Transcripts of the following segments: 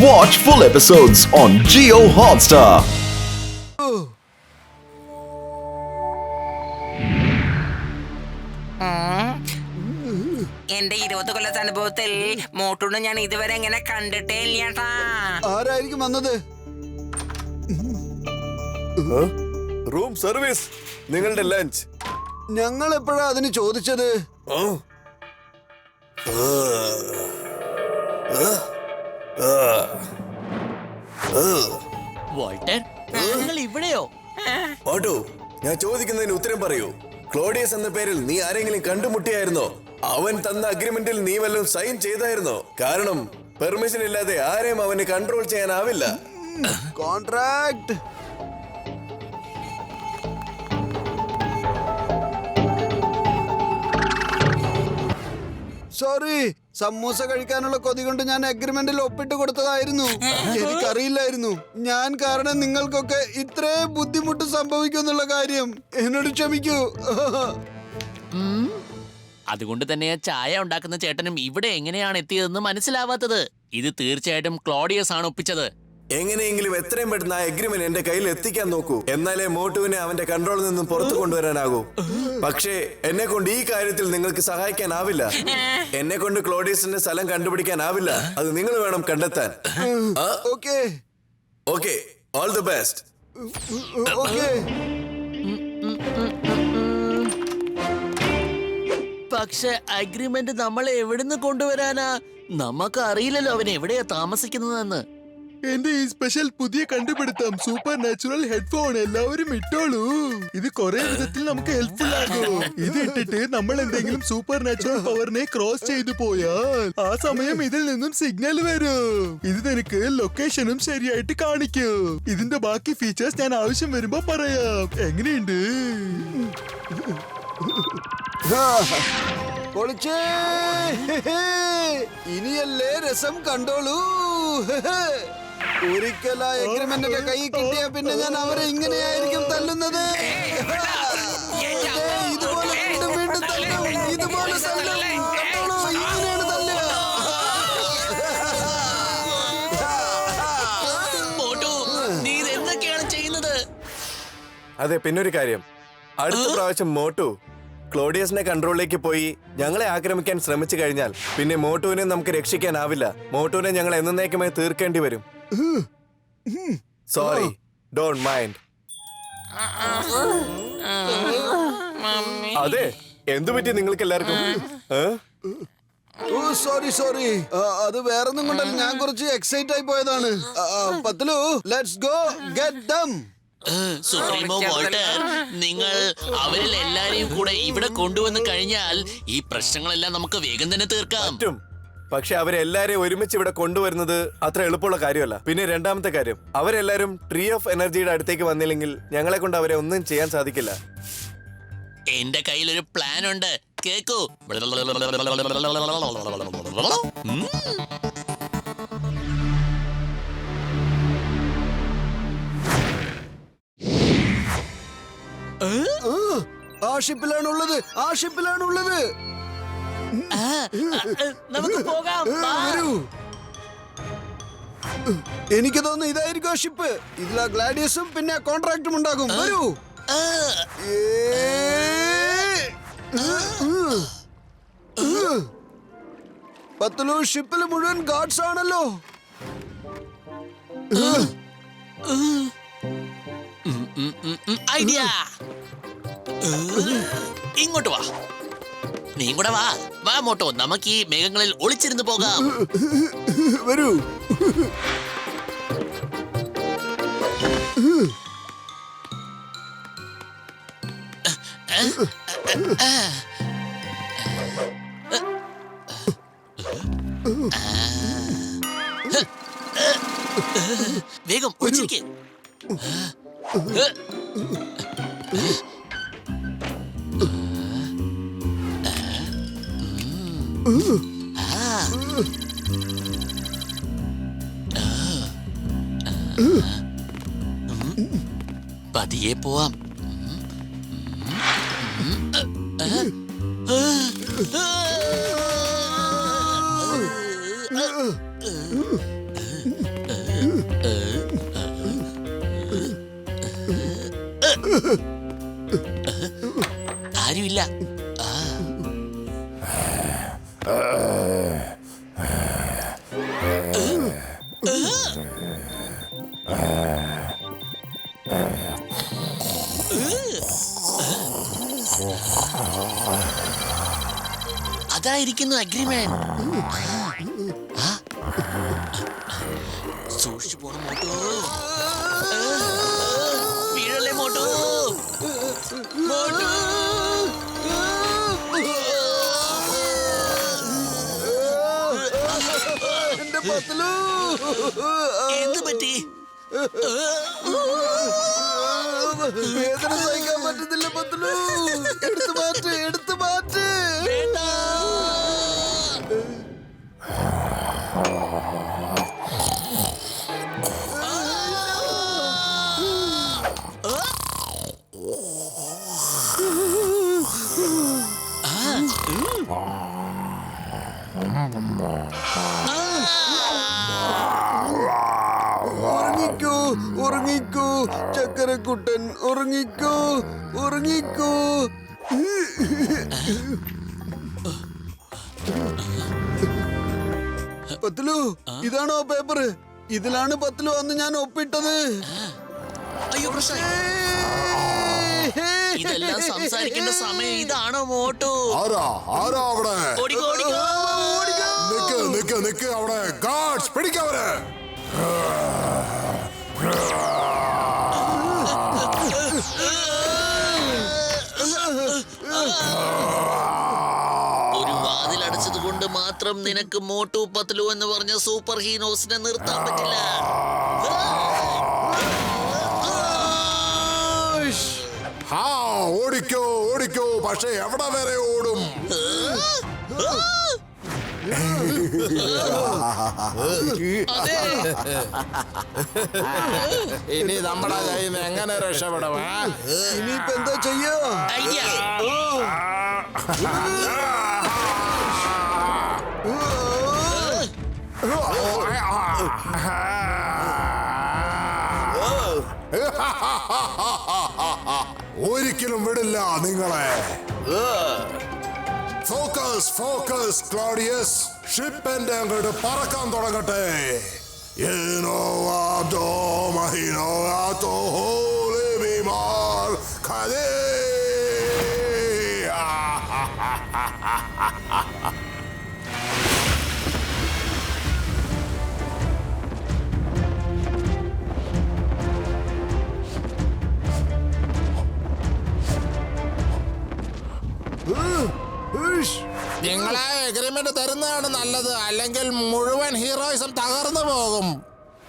Watch full episodes on Jio Hotstar. എന്റെ 20 കൊല്ലത്തെ അനുഭവത്തിൽ മോട്ടൂണ് ഞാൻ ഇതുവരെ എങ്ങനെ കണ്ടിട്ടേ ഇല്ലാട്ടാ. ആരായിരിക്കും വന്നത്? റൂം സർവീസ്, നിങ്ങളുടെ ലഞ്ച്. ഞങ്ങൾ എപ്പോഴാ അതിന് ചോദിച്ചത്? വോൾട്ടർ, നിങ്ങൾ ഇവിടെയോ? ഓട്ടോ, ഞാൻ ചോദിക്കുന്നതിന് ഉത്തരം പറയൂ. ക്ലോഡിയസ് എന്ന പേരിൽ നീ ആരെങ്കിലും കണ്ടുമുട്ടിയായിരുന്നോ? അവൻ തന്ന അഗ്രിമെന്റിൽ നീ വല്ലതും സൈൻ ചെയ്തായിരുന്നോ? കാരണം പെർമിഷൻ ഇല്ലാതെ ആരെയും അവന് കൺട്രോൾ ചെയ്യാനാവില്ല. കോൺട്രാക്ട്. സോറി, സമൂസ കഴിക്കാനുള്ള കൊതി കൊണ്ട് ഞാൻ അഗ്രിമെന്റിൽ ഒപ്പിട്ട് കൊടുത്തതായിരുന്നു. എനിക്കറിയില്ലായിരുന്നു ഞാൻ കാരണം നിങ്ങൾക്കൊക്കെ ഇത്രയും ബുദ്ധിമുട്ട് സംഭവിക്കുന്നുള്ള കാര്യം. എന്നോട് ക്ഷമിക്കൂ. അതുകൊണ്ട് തന്നെ ചായ ഉണ്ടാക്കുന്ന ചേട്ടനും ഇവിടെ എങ്ങനെയാണ് എത്തിയതെന്ന് മനസ്സിലാവാത്തത്. ഇത് തീർച്ചയായിട്ടും ക്ലോഡിയസ് ആണ് ഒപ്പിച്ചത്. എങ്ങനെയെങ്കിലും എത്രയും പെട്ടെന്ന് ആ അഗ്രിമെന്റ് എന്റെ കയ്യിൽ എത്തിക്കാൻ നോക്കൂ. എന്നാലേ മോട്ടുവിനെ അവന്റെ കൺട്രോളിൽ നിന്നും പുറത്തു കൊണ്ടുവരാനാകൂ. പക്ഷേ എന്നെ കൊണ്ട് ഈ കാര്യത്തിൽ നിങ്ങൾക്ക് സഹായിക്കാനാവില്ല. എന്നെ കൊണ്ട് ക്ലോഡിയസിന്റെ സ്ഥലം കണ്ടുപിടിക്കാനാവില്ല. അത് നിങ്ങൾ വേണം കണ്ടെത്താൻ. Okay okay, all the best. Okay. പക്ഷെ അഗ്രിമെന്റ് നമ്മളെ എവിടുന്ന് കൊണ്ടുവരാനാ? നമുക്ക് അറിയില്ലല്ലോ അവൻ എവിടെയാ താമസിക്കുന്നതെന്ന്. എന്റെ ഈ സ്പെഷ്യൽ പുതിയ കണ്ടുപിടുത്തം സൂപ്പർ നാച്ചുറൽ ഹെഡ്ഫോൺ എല്ലാവരും ഇട്ടോളൂ. ഇത് കുറെ വിധത്തിൽ നമുക്ക് ഹെൽപ്ഫുൾ ആകും. ഇത് ഇട്ടിട്ട് നമ്മൾ എന്തെങ്കിലും സൂപ്പർ നാച്ചുറൽ പവറിനെ ക്രോസ് ചെയ്തു പോയാൽ ആ സമയം ഇതിൽ നിന്നും സിഗ്നൽ വരും. ഇത് നിനക്ക് ലൊക്കേഷനും ശരിയായിട്ട് കാണിക്കും. ഇതിന്റെ ബാക്കി ഫീച്ചേഴ്സ് ഞാൻ ആവശ്യം വരുമ്പോ പറയാം. എങ്ങനെയുണ്ട്? പൊളിച്ചേ. ഇനിയല്ലേ രസം കണ്ടോളൂ. ഒരിക്കൽ ആ എഗ്രിമെന്റ് ഒക്കെ കൈ കിട്ടിയ പിന്നെ ഞാൻ അവരെ ഇങ്ങനെയായിരിക്കും തല്ലുന്നത്. ഇതുപോലെ വീണ്ടും വീണ്ടും തല്ലും. ഇതുപോലെ തല്ലും. കണ്ടോളൂ, ഇങ്ങനെയാണ് തല്ലുക. മോട്ടു, നീ ഇത് എന്തൊക്കെയാണ് ചെയ്യുന്നത്? അതെ, പിന്നൊരു കാര്യം. അടുത്ത പ്രാവശ്യം മോട്ടു ക്ലോഡിയസിന്റെ കൺട്രോളിലേക്ക് പോയി ഞങ്ങളെ ആക്രമിക്കാൻ ശ്രമിച്ചു കഴിഞ്ഞാൽ പിന്നെ മോട്ടുവിനെ നമുക്ക് രക്ഷിക്കാനാവില്ല. മോട്ടുവിനെ ഞങ്ങൾ എന്നേക്കുമായി തീർക്കേണ്ടി വരും. Sorry, don't mind. അതെ, എന്തു പറ്റി നിങ്ങൾക്ക് എല്ലാവർക്കും? സോറി സോറി, അത് വേറൊന്നും കൊണ്ടല്ല. ഞാൻ കുറച്ച് എക്സൈറ്റ് ആയി പോയതാണ്. Patlu, let's go get them. സുപ്രീമോ Walter, നിങ്ങൾ അവരിൽ എല്ലാരെയും കൂടെ ഇവിടെ കൊണ്ടുവന്ന് കഴിഞ്ഞാൽ ഈ പ്രശ്നങ്ങളെല്ലാം നമുക്ക് വേഗം തന്നെ തീർക്കാം. പറ്റും, പക്ഷെ അവരെല്ലാരെയും ഒരുമിച്ച് ഇവിടെ കൊണ്ടുവരുന്നത് അത്ര എളുപ്പമുള്ള കാര്യമല്ല. പിന്നെ രണ്ടാമത്തെ കാര്യം, അവരെല്ലാരും ട്രീ ഓഫ് എനർജിയുടെ അടുത്തേക്ക് വന്നില്ലെങ്കിൽ ഞങ്ങളെ കൊണ്ട് അവരെ ഒന്നും ചെയ്യാൻ സാധിക്കില്ല. എന്റെ കയ്യിൽ ഒരു പ്ലാൻ ഉണ്ട്, കേക്കൂ. ആ ഷിപ്പിലാണുള്ളത്, ആ ഷിപ്പിലാണുള്ളത്. നമുക്ക് പോകാം. വരൂ. എനിക്ക് തോന്നുന്നു ഇതായിരിക്കും ആ ഷിപ്പ്. ഇതിലാ ഗ്ലാഡിയസും പിന്നെ കോൺട്രാക്റ്റും ഉണ്ടാകും. വരൂ. പത്തലു, ഷിപ്പിൽ മുഴുവൻ ഗാർഡ്സ് ആണല്ലോ. ഐഡിയ. ഇങ്ങോട്ട് വാ, നീ കൂടെ വാ. വാ മോട്ടോ, നമുക്ക് ഈ മേഘങ്ങളിൽ ഒളിച്ചിരുന്ന് പോകാം. വരൂ. വേഗം ഒളിച്ചിരിക്കേ. പതിയെ പോവാം. പറ്റില്ല. അതായിരിക്കുന്നു അഗ്രിമെന്റ്. സൂക്ഷിച്ചു പോണം മോട്ടു. വീഴല്ലേ മോട്ടു. മോട്ടു എന്റെ പത്ലു, എന്ത് പറ്റി? വേദന സഹിക്കാൻ പറ്റുന്നില്ല പത്ലു. എടുത്തു മാറ്റ്, എടുത്തു മാറ്റ്. ഉറങ്ങിക്കൂ, ഉറങ്ങിക്കൂ ചക്കരക്കുട്ടൻ, ഉറങ്ങിക്കൂ, ഉറങ്ങിക്കൂ. പത്ലു, ഇതാണോ പേപ്പർ? ഇതിലാണ് പത്ലു അന്ന് ഞാൻ ഒപ്പിട്ടത്. അയ്യോ പ്രശ്നം. ഇതെല്ലാം സംസാരിക്കേണ്ട സമയം ഇതാണോ മോട്ടു? ആരാ അവിടെ? ഓടിക്കോ ഓടിക്കോ. നിക്ക് നിക്ക് നിക്ക് അവിടെ. ഗാർഡ്സ് പിടിക്കവരെ. ഒരു വാതിലടച്ചത് കൊണ്ട് മാത്രം നിനക്ക് മോട്ടു പത്ലു എന്ന് പറഞ്ഞ സൂപ്പർ ഹീറോസിനെ നിർത്താൻ പറ്റില്ല. ഓടിക്കോ ഓടിക്കോ, പക്ഷെ എവിടെ വരെ ഓടും? ഇനി നമ്മുടെ കയ്യിൽ നിന്ന് എങ്ങനെ രക്ഷപ്പെടും? ഇനിയിപ്പോ എന്താ ചെയ്യോ? ഐഡിയ. ഒരിക്കലും വിടില്ല നിങ്ങളെ. Focus focus Claudius. ഷിപ്പ് എന്റെ അങ്ങോട്ട് പറക്കാൻ തുടങ്ങട്ടെ. നിങ്ങളെ എഗ്രിമെന്റ് തരുന്നതാണ് നല്ലത്, അല്ലെങ്കിൽ മുഴുവൻ ഹീറോയിസം തകർന്നു പോകും.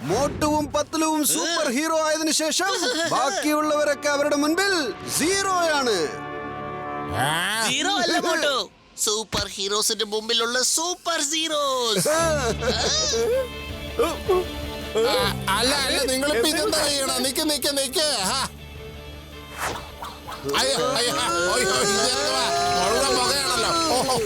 മോട്ടുവും പത്ലുവും സൂപ്പർ ഹീറോ ആയതിനു ശേഷം ബാക്കിയുള്ളവരൊക്കെ അവരുടെ മുൻപിൽ സീറോയാണ്. സീറോ അല്ല മോട്ടു, സൂപ്പർ ഹീറോസിന്റെ മുമ്പിലുള്ള സൂപ്പർ സീറോസ്. അല്ല അല്ല, നിങ്ങളിപ്പോ ഇതെന്താ ചെയ്യണം? നിക്ക് നിക്ക് നിക്ക്. അയ്യോ അയ്യോ, ഇതെന്തുവാ? മുഴുവൻ പുകയാണല്ലോ. ഓഹോ.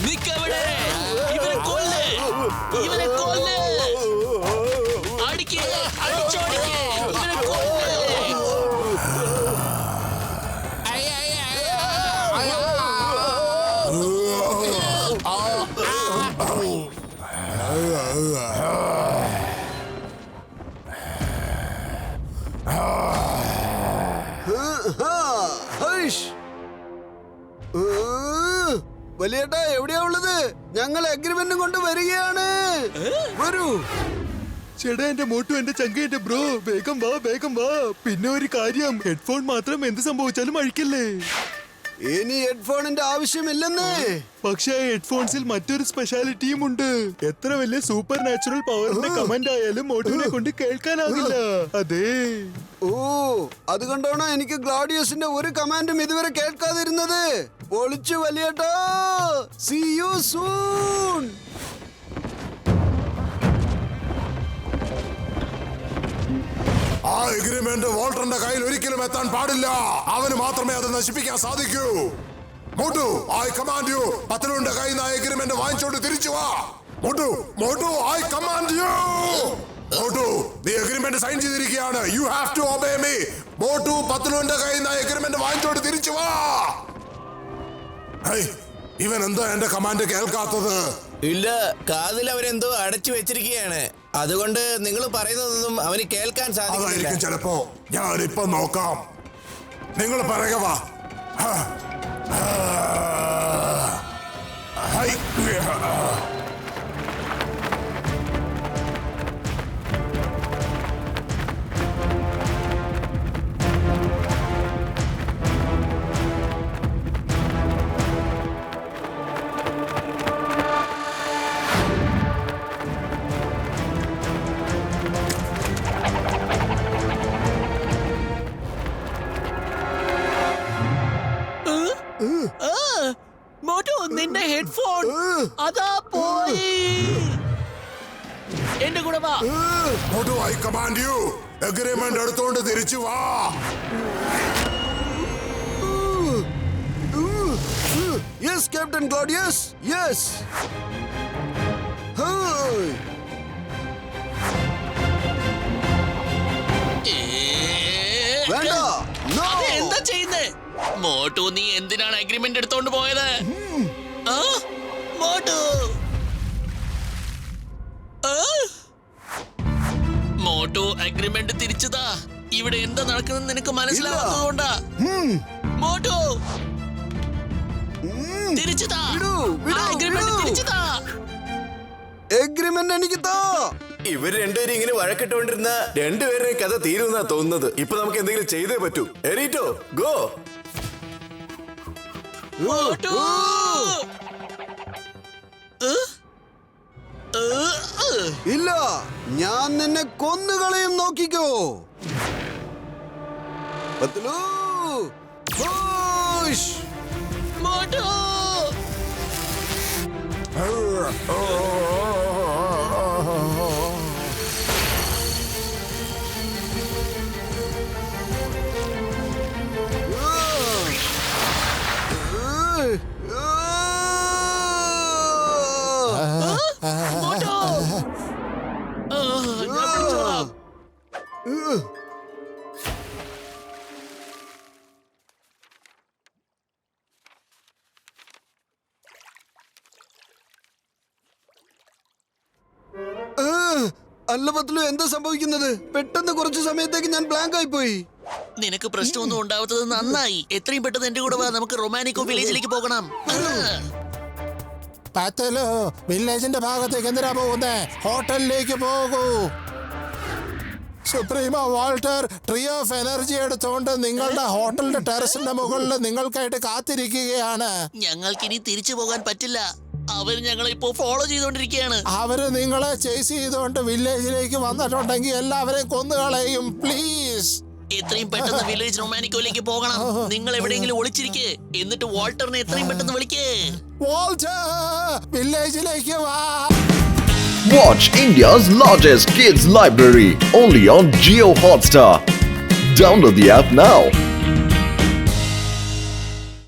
നിക്കവിടെ. ഇവനെ കൊല്ല്, ഇവനെ കൊല്ല്. അടിക്ക്, അടിച്ചോടിക്ക്. ഇവനെ കൊല്ല്. അയ്യോ അയ്യോ അയ്യോ. വലിയേട്ടാ, എവിടെയാ ഉള്ളത്? ഞങ്ങൾ അഗ്രിമെന്റും കൊണ്ട് വരികയാണ്. വരൂ. ചേട്ടാ, എന്റെ മോട്ടു, എന്റെ ചങ്ക, എന്റെ ബ്രോ, വേഗം വാ, വേഗം വാ. പിന്നെ ഒരു കാര്യം, ഹെഡ്ഫോൺ മാത്രം എന്ത് സംഭവിച്ചാലും അഴിക്കല്ലേ. ഇനി ഹെഡ്ഫോണിന്റെ ആവശ്യമില്ലെന്നേ. പക്ഷേ ഹെഡ്ഫോൺസിൽ മറ്റൊരു സ്പെഷ്യാലിറ്റിയും ഉണ്ട്. എത്ര വലിയ സൂപ്പർ നാച്ചുറൽ പവറിന്റെ കമന്റ് ആയാലും മോട്ടുവിനെ കൊണ്ട് കേൾക്കാനാവില്ല. അതെ. ഓ, അതുകൊണ്ടാണോ എനിക്ക് ഗ്ലോഡിയസിന്റെ ഒരു കമാൻഡും ഇതുവരെ കേൾക്കാതിരുന്നത്? പൊളിച്ചു വലിയേട്ടാ. See you soon. ആ എഗ്രിമെന്റ് വോൾട്ടറിന്റെ കയ്യിൽ ഒരിക്കലും എത്താൻ പാടില്ല. അവന് മാത്രമേ അത് നശിപ്പിക്കാൻ സാധിക്കൂ. മോട്ടു ഐ കമാൻഡ് യു പത്തലുവിന്റെ കയ്യിൽ നിന്ന് എഗ്രിമെന്റ് വാങ്ങിച്ചോണ്ട് തിരിച്ചു വാ. Motu I command you. Motu നീ എഗ്രിമെന്റ് സൈൻ ചെയ്തിരിക്കുകയാണ്. You have to obey me. Motu പത്തലുവിന്റെ കയ്യിൽ നിന്ന് എഗ്രിമെന്റ് വാങ്ങിച്ചോണ്ട് തിരിച്ചു വാ. ഇവൻ എന്താ എന്റെ കമാൻഡ് കേൾക്കാത്തത്? ഇല്ല, കാതിൽ അവരെന്തോ അടച്ചു വെച്ചിരിക്കുകയാണ്. അതുകൊണ്ട് നിങ്ങൾ പറയുന്നതൊന്നും അവന് കേൾക്കാൻ സാധിക്കില്ല. അതായിരിക്കും ചിലപ്പോ. ഞാനിപ്പോ നോക്കാം. നിങ്ങൾ പറയുക വാ. മോട്ടു നിന്റെ ഹെഡ്ഫോൺ അതാ പോയി. എന്റെ കൂടെ വാ. Motu I command U agreement എടുത്തോണ്ട് തിരിച്ചു വാ. Yes captain Claudius, yes. വേണ്ട, no. എന്താ ചെയ്യുന്നേ? മോട്ടു നീ എന്തിനാണ് അഗ്രിമെന്റ് എടുത്തോണ്ട് പോയത്? മോട്ടു മോട്ടു അഗ്രിമെന്റ് തിരിച്ചതാ. ഇവിടെ എന്താ നടക്കുന്നത് നിനക്ക് മനസ്സിലാവാത്തതുകൊണ്ടാ. മോട്ടു തിരിച്ചതാ. അഗ്രിമെന്റ് തിരിച്ചതാ. എഗ്രിമെന്റ് എനിക്ക് താ. ഇവർ രണ്ടുപേരും ഇങ്ങനെ വഴക്കിട്ടുകൊണ്ടിരുന്ന രണ്ടുപേരുടെ കഥ തീരുമെന്നാ തോന്നുന്നത്. ഇപ്പൊ നമുക്ക് എന്തെങ്കിലും ചെയ്തേ പറ്റൂ. എറീറ്റോ ഗോ. മോട്ടു ഇല്ല, ഞാൻ നിന്നെ കൊന്നുകളയും, നോക്കിക്കോ. പത്തലു പുഷ്. മോട്ടു അല്ല പത്തലു, എന്താ സംഭവിക്കുന്നത്? പെട്ടെന്ന് കുറച്ച് സമയത്തേക്ക് ഞാൻ ബ്ലാങ്ക് ആയി പോയി. നിനക്ക് പ്രശ്നമൊന്നും ഉണ്ടാവാത്തത് നന്നായി. എത്രയും പെട്ടെന്ന് എന്റെ കൂടെ വാ, നമുക്ക് റൊമാനിക്കോ വില്ലേജിലേക്ക് പോകണം. പത്തലു വില്ലേജിന്റെ ഭാഗത്തേക്ക് എന്തിനാ പോകുന്നേ? ഹോട്ടലിലേക്ക് പോകൂ. സുപ്രീമോ വാൾട്ടർ ട്രീ ഓഫ് എനർജി എടുത്തുകൊണ്ട് നിങ്ങളുടെ ഹോട്ടലിന്റെ ടെറസിന്റെ മുകളിൽ നിങ്ങൾക്കായിട്ട് കാത്തിരിക്കുകയാണ്. ഞങ്ങൾക്കിനി തിരിച്ചു പോകാൻ പറ്റില്ല. അവര് ഞങ്ങളെ ഇപ്പോ ഫോളോ ചെയ്തോണ്ടിരിക്കുകയാണ്. അവര് നിങ്ങളെ ചേസ് ചെയ്തുകൊണ്ട് വില്ലേജിലേക്ക് വന്നിട്ടുണ്ടെങ്കിൽ എല്ലാവരെയും കൊന്നുകളയും. പ്ലീസ് എത്രയും പെട്ടെന്ന് വില്ലേജ് റൊമാനിക്കോയിലേക്ക് പോകണം. നിങ്ങൾ എവിടെയെങ്കിലും ഒളിച്ചിരിക്കേ, എന്നിട്ട് വാൾട്ടറിനെ എത്രയും പെട്ടെന്ന് വിളിക്കേ. വാൾട്ടർ വില്ലേജിലേക്ക് വാ. Watch India's largest kids library only on Jio Hotstar. Download the app now.